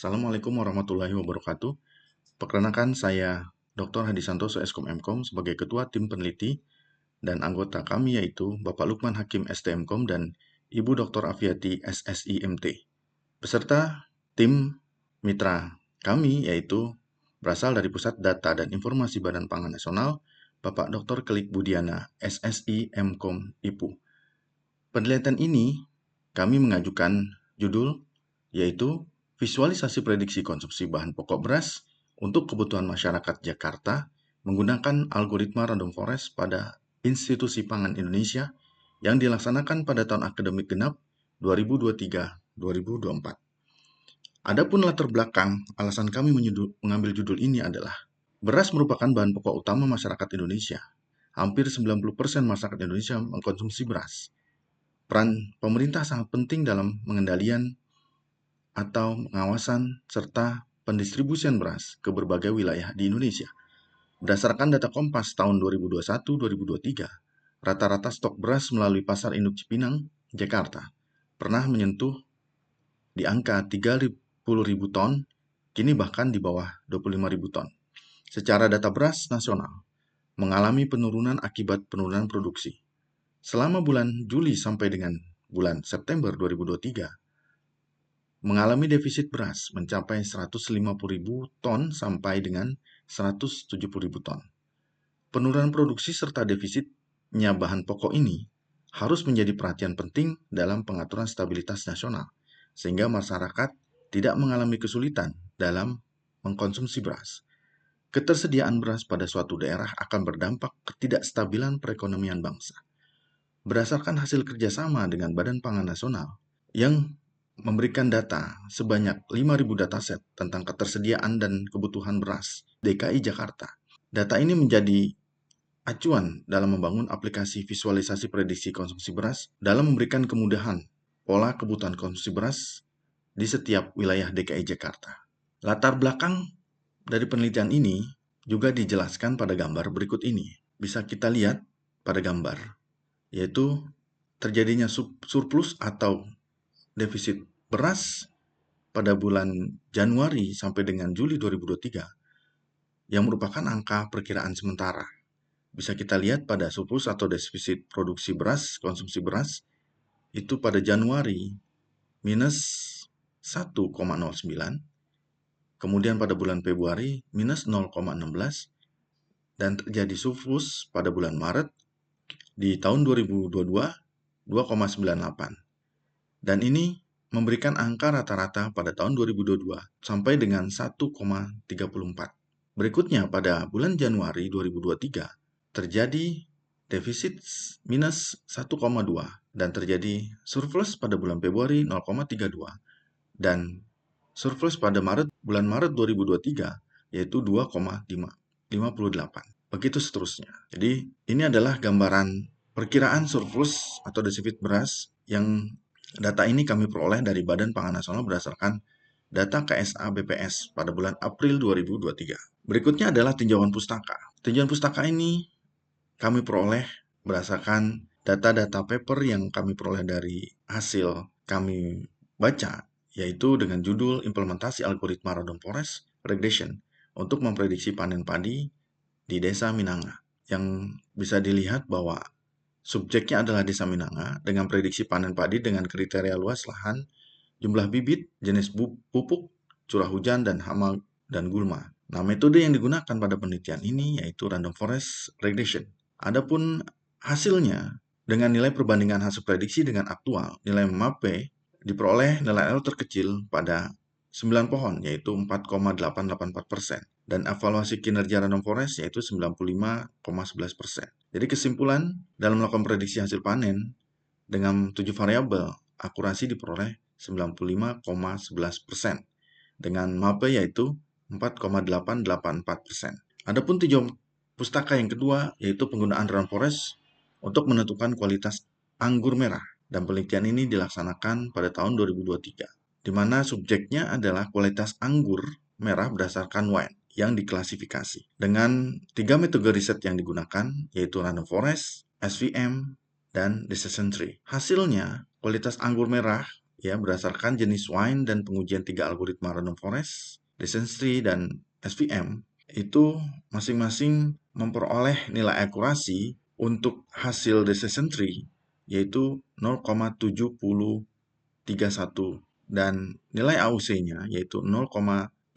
Assalamualaikum warahmatullahi wabarakatuh. Perkenalkan saya Dr. Hadi Santoso Eskom Mkom sebagai Ketua Tim Peneliti dan anggota kami yaitu Bapak Lukman Hakim STMkom dan Ibu Dr. Afiati SSI MT. Beserta tim mitra kami yaitu berasal dari Pusat Data dan Informasi Badan Pangan Nasional, Bapak Dr. Kelik Budiana SSI Mkom IPU. Penelitian ini kami mengajukan judul yaitu visualisasi prediksi konsumsi bahan pokok beras untuk kebutuhan masyarakat Jakarta menggunakan algoritma random forest pada Institusi Pangan Indonesia yang dilaksanakan pada tahun akademik genap 2023-2024. Adapun latar belakang alasan kami mengambil judul ini adalah beras merupakan bahan pokok utama masyarakat Indonesia. Hampir 90% masyarakat Indonesia mengkonsumsi beras. Peran pemerintah sangat penting dalam pengendalian atau pengawasan serta pendistribusian beras ke berbagai wilayah di Indonesia. Berdasarkan data Kompas tahun 2021-2023, rata-rata stok beras melalui Pasar Induk Cipinang, Jakarta, pernah menyentuh di angka 30.000 ton, kini bahkan di bawah 25.000 ton. Secara data beras nasional, mengalami penurunan akibat penurunan produksi. Selama bulan Juli sampai dengan bulan September 2023, mengalami defisit beras mencapai 150.000 ton sampai dengan 170.000 ton. Penurunan produksi serta defisitnya bahan pokok ini harus menjadi perhatian penting dalam pengaturan stabilitas nasional, sehingga masyarakat tidak mengalami kesulitan dalam mengkonsumsi beras. Ketersediaan beras pada suatu daerah akan berdampak ketidakstabilan perekonomian bangsa. Berdasarkan hasil kerjasama dengan Badan Pangan Nasional yang memberikan data sebanyak 5.000 dataset tentang ketersediaan dan kebutuhan beras DKI Jakarta. Data ini menjadi acuan dalam membangun aplikasi visualisasi prediksi konsumsi beras dalam memberikan kemudahan pola kebutuhan konsumsi beras di setiap wilayah DKI Jakarta. Latar belakang dari penelitian ini juga dijelaskan pada gambar berikut ini. Bisa kita lihat pada gambar, yaitu terjadinya surplus atau defisit beras pada bulan Januari sampai dengan Juli 2023 yang merupakan angka perkiraan sementara. Bisa kita lihat pada surplus atau defisit produksi beras, konsumsi beras, itu pada Januari minus 1,09, kemudian pada bulan Februari minus 0,16, dan terjadi surplus pada bulan Maret di tahun 2022 2,98. Dan ini memberikan angka rata-rata pada tahun 2022 sampai dengan 1,34. Berikutnya pada bulan Januari 2023 terjadi defisit minus 1,2 dan terjadi surplus pada bulan Februari 0,32 dan surplus pada bulan Maret 2023 yaitu 2,58. Begitu seterusnya. Jadi ini adalah gambaran perkiraan surplus atau defisit beras yang data ini kami peroleh dari Badan Pangan Nasional berdasarkan data KSA BPS pada bulan April 2023. Berikutnya adalah tinjauan pustaka. Tinjauan pustaka ini kami peroleh berdasarkan data-data paper yang kami peroleh dari hasil kami baca, yaitu dengan judul Implementasi Algoritma Random Forest Regression untuk memprediksi panen padi di Desa Minanga, yang bisa dilihat bahwa subjeknya adalah Desa Minanga dengan prediksi panen padi dengan kriteria luas lahan, jumlah bibit, jenis pupuk, curah hujan, dan hama dan gulma. Nah, metode yang digunakan pada penelitian ini yaitu random forest regression. Adapun hasilnya dengan nilai perbandingan hasil prediksi dengan aktual, nilai MAPE diperoleh nilai L terkecil pada 9 pohon yaitu 4,884%. Dan evaluasi kinerja random forest yaitu 95,11%. Jadi kesimpulan dalam melakukan prediksi hasil panen dengan 7 variabel, akurasi diperoleh 95,11% dengan MAPE yaitu 4,884%. Adapun tinjauan pustaka yang kedua yaitu penggunaan random forest untuk menentukan kualitas anggur merah, dan penelitian ini dilaksanakan pada tahun 2023, di mana subjeknya adalah kualitas anggur merah berdasarkan wine yang diklasifikasi dengan 3 metode riset yang digunakan yaitu random forest, SVM, dan decision tree. Hasilnya, kualitas anggur merah ya berdasarkan jenis wine dan pengujian 3 algoritma random forest, decision tree, dan SVM, itu masing-masing memperoleh nilai akurasi untuk hasil decision tree yaitu 0,7031 dan nilai AUC-nya yaitu 0,70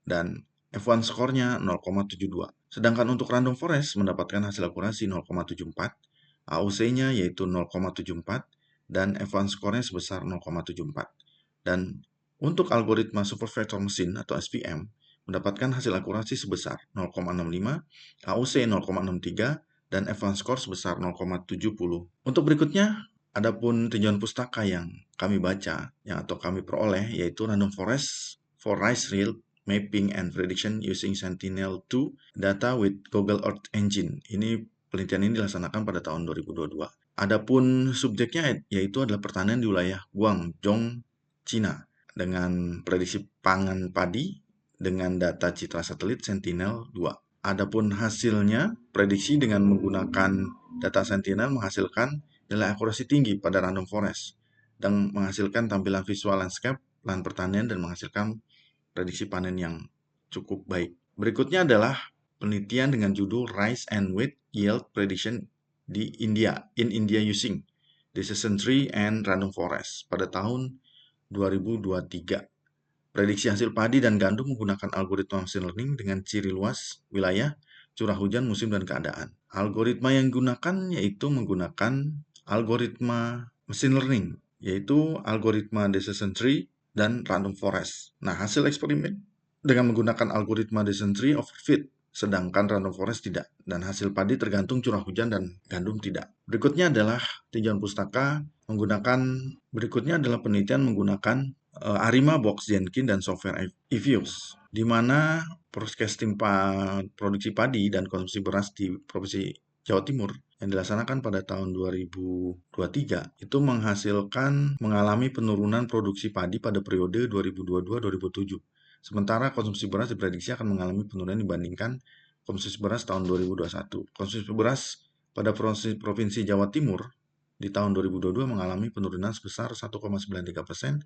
dan F1 skornya 0,72. Sedangkan untuk random forest mendapatkan hasil akurasi 0,74, AUC-nya yaitu 0,74 dan F1 skornya sebesar 0,74. Dan untuk algoritma super vector machine atau SVM mendapatkan hasil akurasi sebesar 0,65, AUC 0,63, dan F1 score sebesar 0,70. Untuk berikutnya, adapun tinjauan pustaka yang kami baca atau kami peroleh yaitu Random Forest for Rice Field Mapping and Prediction using Sentinel-2 Data with Google Earth Engine. Ini penelitian ini dilaksanakan pada tahun 2022. Adapun subjeknya yaitu adalah pertanian di wilayah Guangzhou, Cina, dengan prediksi pangan padi dengan data citra satelit Sentinel-2. Adapun hasilnya, prediksi dengan menggunakan data Sentinel menghasilkan nilai akurasi tinggi pada random forest dan menghasilkan tampilan visual landscape, lahan pertanian, dan menghasilkan prediksi panen yang cukup baik. Berikutnya adalah penelitian dengan judul Rice and Wheat Yield Prediction in India using Decision Tree and Random Forest pada tahun 2023. Prediksi hasil padi dan gandum menggunakan algoritma machine learning dengan ciri luas, wilayah, curah hujan, musim, dan keadaan. Algoritma yang digunakan yaitu menggunakan algoritma machine learning, yaitu algoritma decision tree dan random forest. Nah, hasil eksperimen dengan menggunakan algoritma decision tree overfit, sedangkan random forest tidak. Dan hasil padi tergantung curah hujan dan gandum tidak. Berikutnya adalah tinjauan pustaka berikutnya adalah penelitian menggunakan Arima, Box, Jenkins, dan software Evios, di mana forecasting produksi padi dan konsumsi beras di Provinsi Jawa Timur yang dilaksanakan pada tahun 2023 itu mengalami penurunan produksi padi pada periode 2022-2007. Sementara konsumsi beras diprediksi akan mengalami penurunan dibandingkan konsumsi beras tahun 2021. Konsumsi beras pada Provinsi Jawa Timur di tahun 2022 mengalami penurunan sebesar 1,93%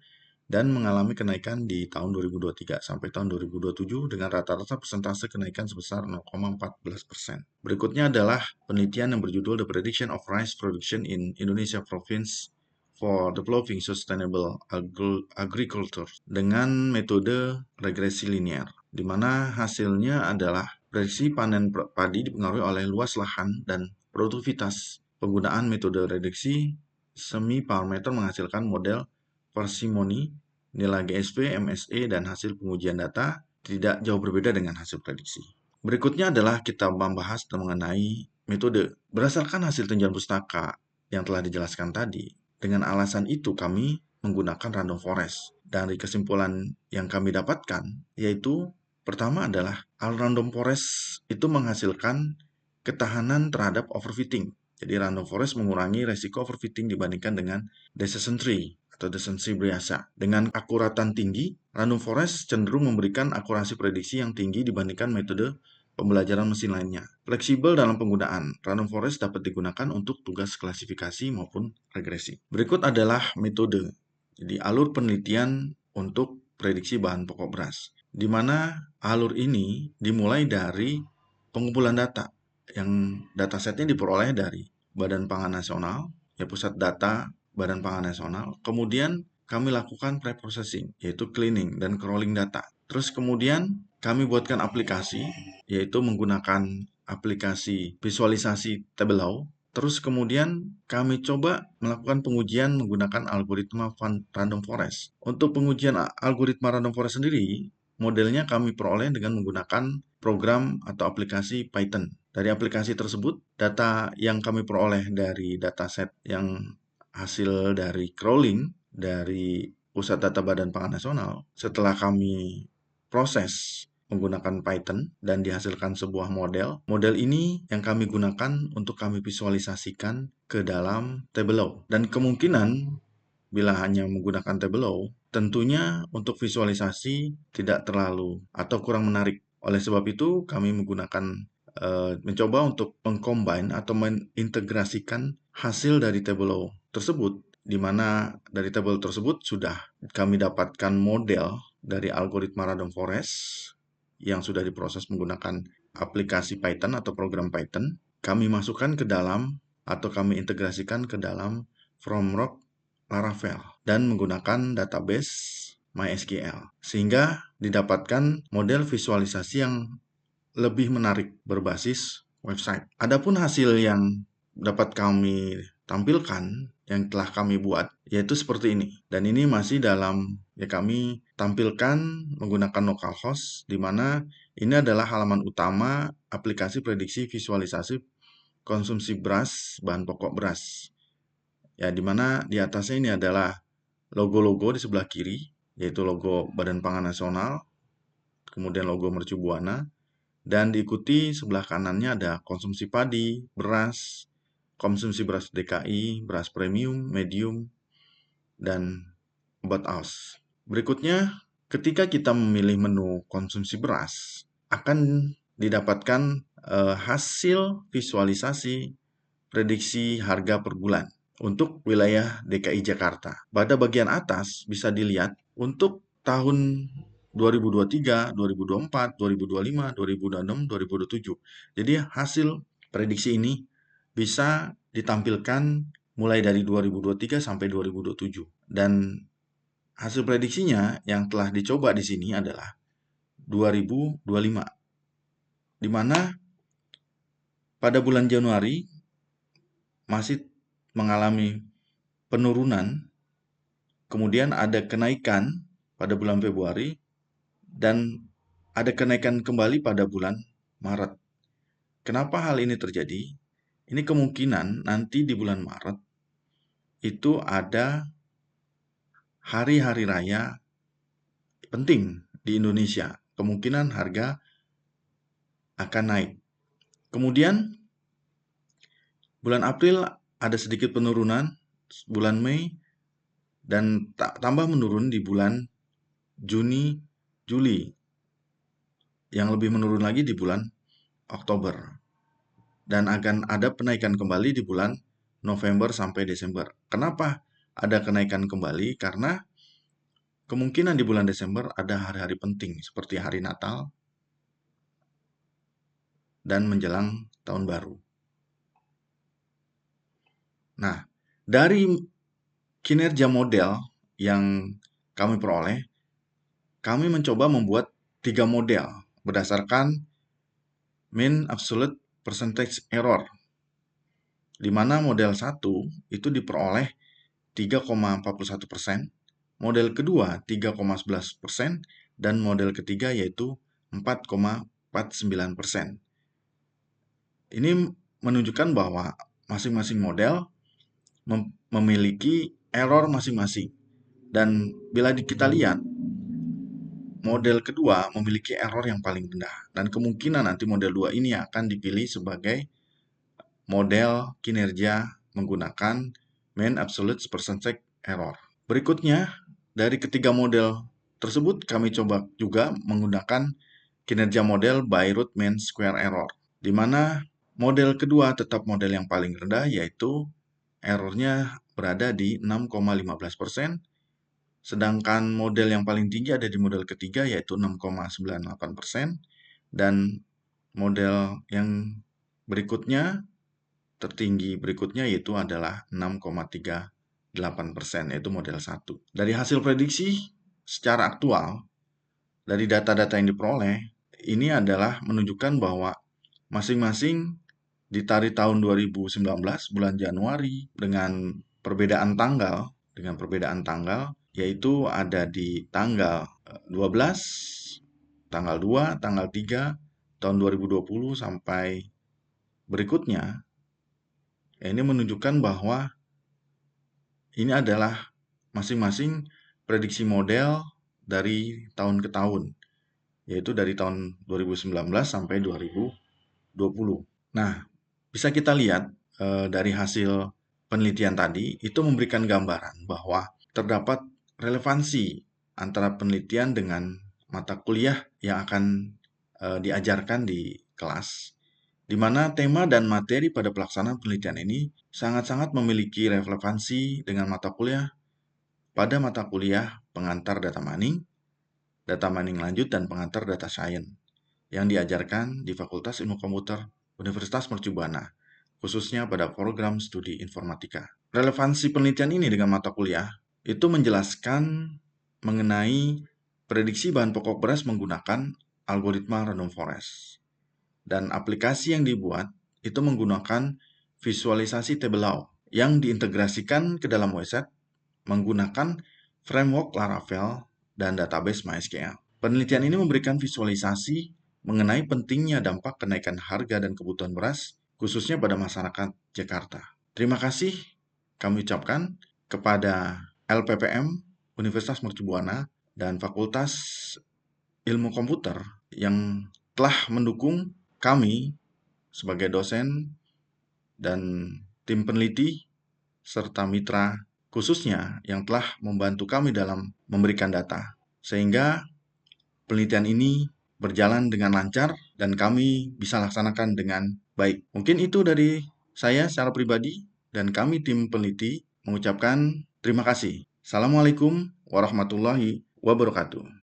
dan mengalami kenaikan di tahun 2023 sampai tahun 2027 dengan rata-rata persentase kenaikan sebesar 0,14%. Berikutnya adalah penelitian yang berjudul The Prediction of Rice Production in Indonesia Province for Developing Sustainable Agriculture dengan metode regresi linear, di mana hasilnya adalah prediksi panen padi dipengaruhi oleh luas lahan dan produktivitas. Penggunaan metode reduksi semi parameter menghasilkan model parsimoni, nilai GSP, MSE, dan hasil pengujian data tidak jauh berbeda dengan hasil prediksi. Berikutnya adalah kita membahas mengenai metode. Berdasarkan hasil tinjauan pustaka yang telah dijelaskan tadi, dengan alasan itu kami menggunakan random forest. Dari kesimpulan yang kami dapatkan, yaitu pertama adalah random forest itu menghasilkan ketahanan terhadap overfitting. Jadi random forest mengurangi resiko overfitting dibandingkan dengan decision tree atau decision tree biasa. Dengan akuratan tinggi, random forest cenderung memberikan akurasi prediksi yang tinggi dibandingkan metode pembelajaran mesin lainnya. Fleksibel dalam penggunaan, random forest dapat digunakan untuk tugas klasifikasi maupun regresi. Berikut adalah metode, jadi alur penelitian untuk prediksi bahan pokok beras, di mana alur ini dimulai dari pengumpulan data, yang datasetnya diperoleh dari Badan Pangan Nasional, ya pusat data Badan Pangan Nasional. Kemudian kami lakukan pre-processing, yaitu cleaning dan crawling data. Terus kemudian kami buatkan aplikasi, yaitu menggunakan aplikasi visualisasi Tableau. Terus kemudian kami coba melakukan pengujian menggunakan algoritma random forest. Untuk pengujian algoritma random forest sendiri, modelnya kami peroleh dengan menggunakan program atau aplikasi Python. Dari aplikasi tersebut, data yang kami peroleh dari dataset yang hasil dari crawling dari Pusat Data Badan Pangan Nasional, setelah kami proses menggunakan Python dan dihasilkan sebuah model. Model ini yang kami gunakan untuk kami visualisasikan ke dalam Tableau. Dan kemungkinan bila hanya menggunakan Tableau, tentunya untuk visualisasi tidak terlalu atau kurang menarik. Oleh sebab itu, kami mencoba untuk mengcombine atau mengintegrasikan hasil dari Tableau tersebut di mana dari tabel tersebut sudah kami dapatkan model dari algoritma Random Forest yang sudah diproses menggunakan aplikasi Python atau program Python. Kami masukkan ke dalam atau kami integrasikan ke dalam Fromrock Laravel dan menggunakan database MySQL, sehingga didapatkan model visualisasi yang lebih menarik berbasis website. Adapun hasil yang dapat kami tampilkan yang telah kami buat yaitu seperti ini. Dan ini masih dalam kami tampilkan menggunakan localhost, di mana ini adalah halaman utama aplikasi prediksi visualisasi konsumsi beras, bahan pokok beras. Ya, di mana di atasnya ini adalah logo-logo di sebelah kiri, yaitu logo Badan Pangan Nasional, kemudian logo Mercu Buana, dan diikuti sebelah kanannya ada konsumsi padi, beras, konsumsi beras DKI, beras premium, medium, dan about us. Berikutnya, ketika kita memilih menu konsumsi beras, akan didapatkan hasil visualisasi prediksi harga per bulan untuk wilayah DKI Jakarta. Pada bagian atas bisa dilihat untuk tahun 2023, 2024, 2025, 2026, 2027. Jadi hasil prediksi ini bisa ditampilkan mulai dari 2023 sampai 2027. Dan hasil prediksinya yang telah dicoba di sini adalah 2025. Di mana pada bulan Januari masih mengalami penurunan, kemudian ada kenaikan pada bulan Februari, dan ada kenaikan kembali pada bulan Maret. Kenapa hal ini terjadi? Ini kemungkinan nanti di bulan Maret itu ada hari-hari raya penting di Indonesia. Kemungkinan harga akan naik. Kemudian bulan April ada sedikit penurunan, bulan Mei, dan tambah menurun di bulan Juni, Juli, yang lebih menurun lagi di bulan Oktober, dan akan ada penaikan kembali di bulan November sampai Desember. Kenapa ada kenaikan kembali? Karena kemungkinan di bulan Desember ada hari-hari penting seperti hari Natal dan menjelang tahun baru. Nah, dari kinerja model yang kami peroleh, kami mencoba membuat 3 model berdasarkan mean absolute percentage error, di mana model 1 itu diperoleh 3,41%, model kedua 3,11%, dan model ketiga yaitu 4,49%. Ini menunjukkan bahwa masing-masing model memiliki error masing-masing. Dan bila kita lihat, model kedua memiliki error yang paling rendah. Dan kemungkinan nanti model 2 ini akan dipilih sebagai model kinerja menggunakan mean absolute percentage error. Berikutnya, dari ketiga model tersebut kami coba juga menggunakan kinerja model by root mean square error, di mana model kedua tetap model yang paling rendah, yaitu errornya berada di 6,15%, sedangkan model yang paling tinggi ada di model ketiga yaitu 6,98%, dan model yang berikutnya, tertinggi berikutnya yaitu adalah 6,38%, yaitu model 1. Dari hasil prediksi secara aktual, dari data-data yang diperoleh, ini adalah menunjukkan bahwa masing-masing di tahun 2019 bulan Januari dengan perbedaan tanggal, yaitu ada di tanggal 12, tanggal 2, tanggal 3 tahun 2020 sampai berikutnya. Ini menunjukkan bahwa ini adalah masing-masing prediksi model dari tahun ke tahun, yaitu dari tahun 2019 sampai 2020. Nah, bisa kita lihat dari hasil penelitian tadi, itu memberikan gambaran bahwa terdapat relevansi antara penelitian dengan mata kuliah yang akan diajarkan di kelas, di mana tema dan materi pada pelaksanaan penelitian ini sangat-sangat memiliki relevansi dengan mata kuliah pada mata kuliah pengantar data mining lanjut, dan pengantar data science yang diajarkan di Fakultas Ilmu Komputer Universitas Mercu Buana, khususnya pada program studi informatika. Relevansi penelitian ini dengan mata kuliah itu menjelaskan mengenai prediksi bahan pokok beras menggunakan algoritma random forest. Dan aplikasi yang dibuat itu menggunakan visualisasi table law yang diintegrasikan ke dalam website menggunakan framework Laravel dan database MySQL. Penelitian ini memberikan visualisasi mengenai pentingnya dampak kenaikan harga dan kebutuhan beras, khususnya pada masyarakat Jakarta. Terima kasih kami ucapkan kepada LPPM Universitas Mercu Buana dan Fakultas Ilmu Komputer yang telah mendukung kami sebagai dosen dan tim peneliti serta mitra khususnya yang telah membantu kami dalam memberikan data, sehingga penelitian ini berjalan dengan lancar dan kami bisa laksanakan dengan baik. Mungkin itu dari saya secara pribadi, dan kami tim peneliti mengucapkan terima kasih. Assalamualaikum warahmatullahi wabarakatuh.